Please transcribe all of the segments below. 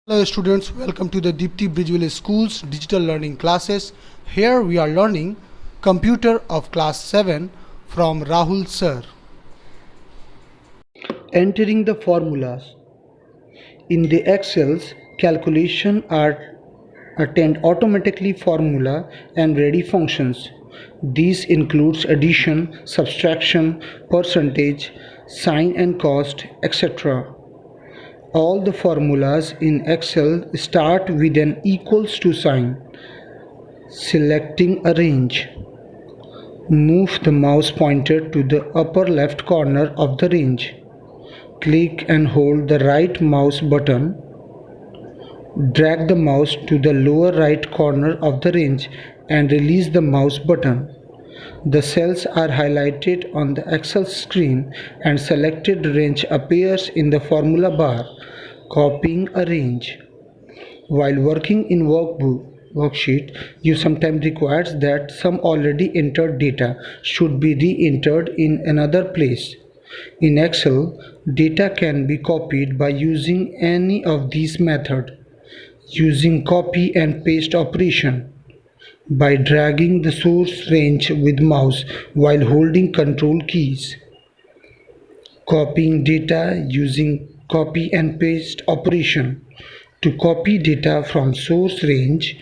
Hello students, welcome to the Dipti Bridgewell School's digital learning classes. Here we are learning computer of class 7 from Rahul sir. Entering the formulas. In the Excel's calculation are attend automatically formula and ready functions. These includes addition, subtraction, percentage, sign and cost, etc. All the formulas in Excel start with an equals to sign. Selecting a range. Move the mouse pointer to the upper left corner of the range. Click and hold the right mouse button. Drag the mouse to the lower right corner of the range and release the mouse button. The cells are highlighted on the Excel screen and selected range appears in the formula bar. Copying a range. While working in worksheet, you sometimes requires that some already entered data should be re-entered in another place. In Excel, data can be copied by using any of these methods. Using copy and paste operation. By dragging the source range with mouse while holding control keys. Copying data using copy and paste operation. To copy data from source range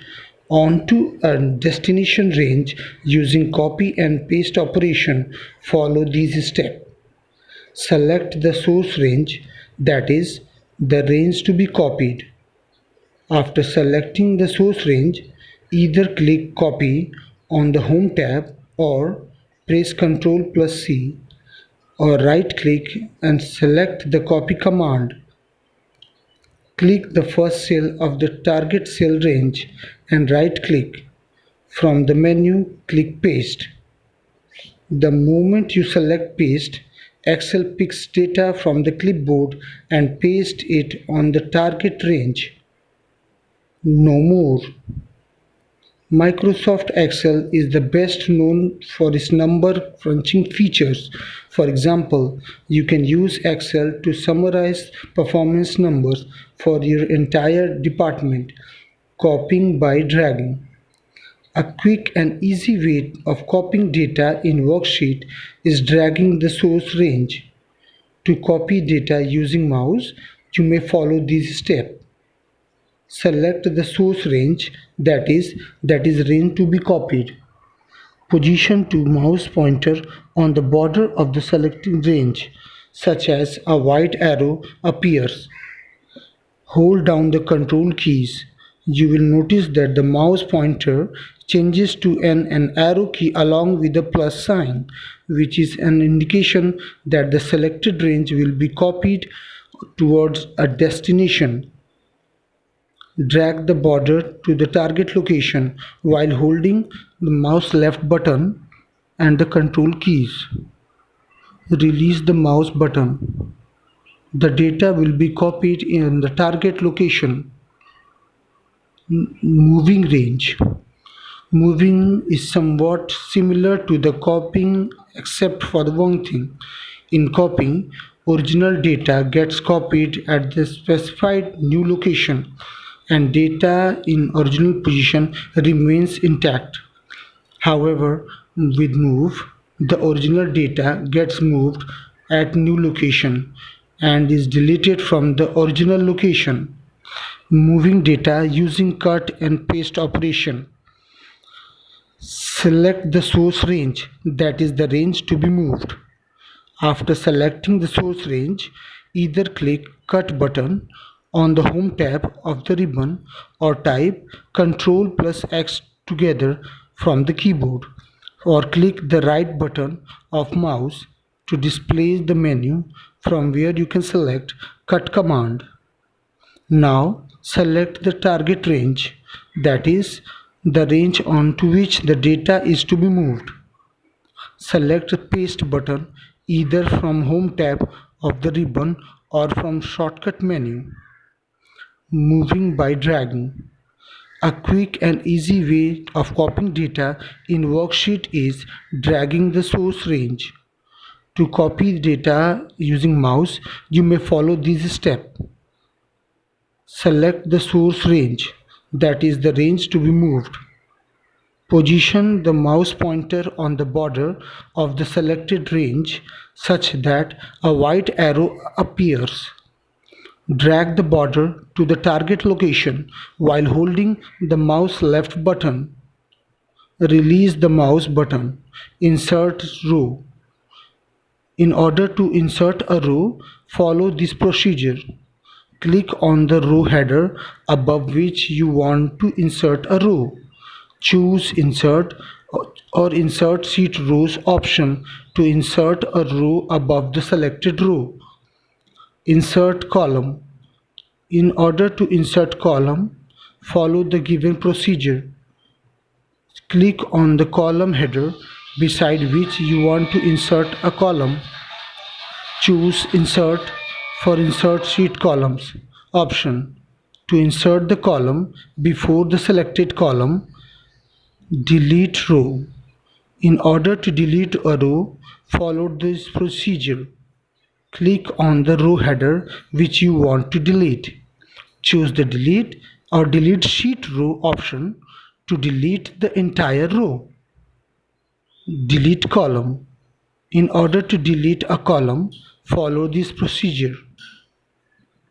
onto a destination range using copy and paste operation, follow these steps. Select the source range, that is, the range to be copied. After selecting the source range, either click Copy on the Home tab or press Ctrl plus C or right click and select the copy command. Click the first cell of the target cell range and right click. From the menu, click Paste. The moment you select Paste, Excel picks data from the clipboard and pastes it on the target range. No more. Microsoft Excel is the best known for its number crunching features. For example, you can use Excel to summarize performance numbers for your entire department, copying by dragging. A quick and easy way of copying data in worksheet is dragging the source range. To copy data using mouse, you may follow these steps. Select the source range, that is range to be copied. Position to mouse pointer on the border of the selected range, such as a white arrow appears. Hold down the control keys. You will notice that the mouse pointer changes to an arrow key along with the plus sign, which is an indication that the selected range will be copied towards a destination. Drag the border to the target location while holding the mouse left button and the control keys. Release the mouse button. The data will be copied in the target location. Moving range. Moving is somewhat similar to the copying except for the one thing. In copying, original data gets copied at the specified new location and data in original position remains intact. However, with move, the original data gets moved at new location and is deleted from the original location. Moving data using cut and paste operation. Select the source range, that is the range to be moved. After selecting the source range, either click Cut button on the Home tab of the ribbon or type Ctrl plus X together from the keyboard, or click the right button of mouse to display the menu from where you can select Cut command. Now select the target range, that is the range onto which the data is to be moved. Select the Paste button either from Home tab of the ribbon or from shortcut menu. Moving by dragging. A quick and easy way of copying data in worksheet is dragging the source range. To copy data using mouse, you may follow these steps. Select the source range, that is the range to be moved. Position the mouse pointer on the border of the selected range such that a white arrow appears. Drag the border to the target location while holding the mouse left button. Release the mouse button. Insert row. In order to insert a row, follow this procedure. Click on the row header above which you want to insert a row. Choose Insert or Insert Sheet Rows option to insert a row above the selected row. Insert column. In order to insert column, follow the given procedure. Click on the column header beside which you want to insert a column. Choose Insert for Insert Sheet Columns option. To insert the column before the selected column, delete row. In order to delete a row, follow this procedure. Click on the row header which you want to delete. Choose the Delete or Delete Sheet Row option to delete the entire row. Delete column. In order to delete a column, follow this procedure.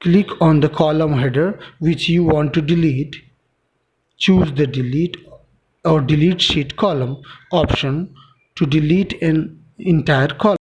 Click on the column header which you want to delete. Choose the Delete or Delete Sheet Column option to delete an entire column.